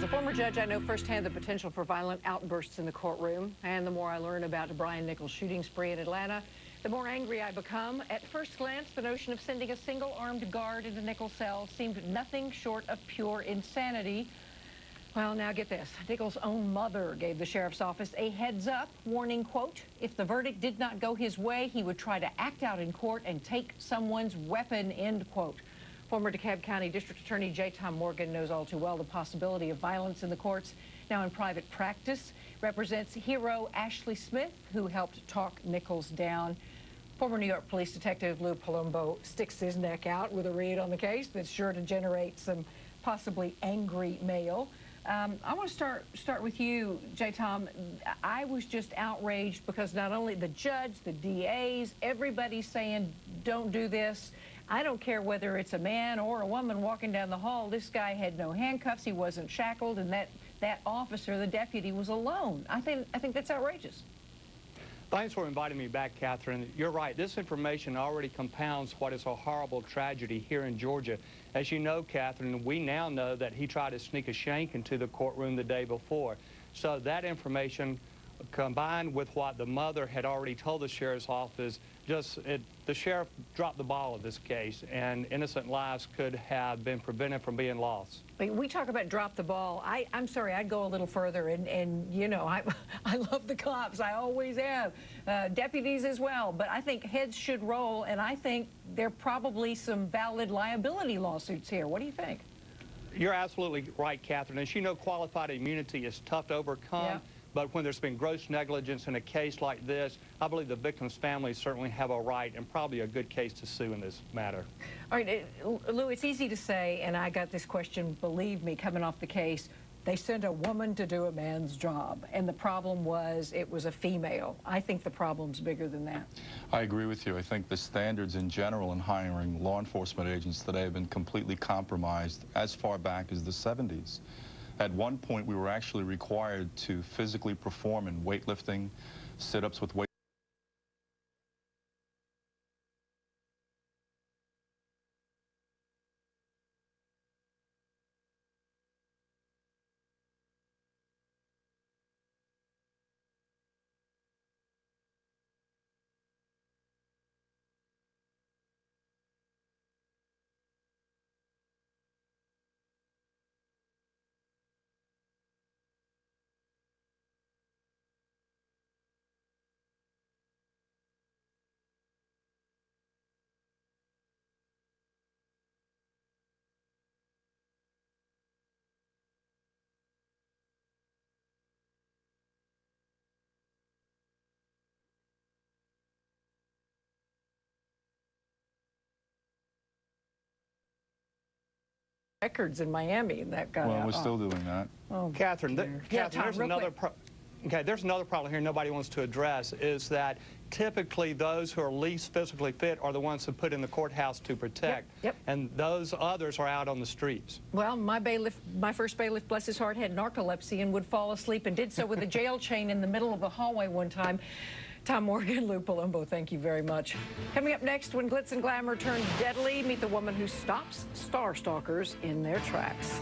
As a former judge, I know firsthand the potential for violent outbursts in the courtroom. And the more I learn about the Brian Nichols shooting spree in Atlanta, the more angry I become. At first glance, the notion of sending a single armed guard into Nichols' cell seemed nothing short of pure insanity. Well, now get this. Nichols' own mother gave the sheriff's office a heads up, warning, quote, if the verdict did not go his way, he would try to act out in court and take someone's weapon, end quote. Former DeKalb County District Attorney J.Tom knows all too well the possibility of violence in the courts. Now in private practice, represents hero Ashley Smith, who helped talk Nichols down. Former New York Police Detective Lou Palumbo sticks his neck out with a read on the case that's sure to generate some possibly angry mail. I want to start with you, J.Tom. I was just outraged because not only the judge, the DAs, everybody's saying, don't do this. I don't care whether it's a man or a woman walking down the hall. This guy had no handcuffs. He wasn't shackled, and that officer, the deputy, was alone. I think that's outrageous. Thanks for inviting me back, Catherine. You're right. This information already compounds what is a horrible tragedy here in Georgia. As you know, Catherine, we now know that he tried to sneak a shank into the courtroom the day before. So that information, combined with what the mother had already told the sheriff's office, the sheriff dropped the ball in this case, and innocent lives could have been prevented from being lost. We talk about drop the ball. I'm sorry, I'd go a little further, and you know, I love the cops. I always have. Deputies as well, but I think heads should roll, and I think there are probably some valid liability lawsuits here. What do you think? You're absolutely right, Catherine. As you know, qualified immunity is tough to overcome. Yeah. But when there's been gross negligence in a case like this, I believe the victim's families certainly have a right and probably a good case to sue in this matter. All right, Lou, it's easy to say, and I got this question, believe me, coming off the case, they sent a woman to do a man's job, and the problem was it was a female. I think the problem's bigger than that. I agree with you. I think the standards in general in hiring law enforcement agents today have been completely compromised as far back as the 70s. At one point, we were actually required to physically perform in weightlifting, sit-ups with weight. Records in Miami, and that got Well, out. we're still doing that. Oh, Catherine, there's another problem here nobody wants to address, is that typically those who are least physically fit are the ones who put in the courthouse to protect. Yep. And those others are out on the streets. Well, my first bailiff, bless his heart, had narcolepsy and would fall asleep and did so with a jail chain in the middle of the hallway one time. Tom Morgan, Lou Palumbo, thank you very much. Coming up next, when glitz and glamour turn deadly, meet the woman who stops star stalkers in their tracks.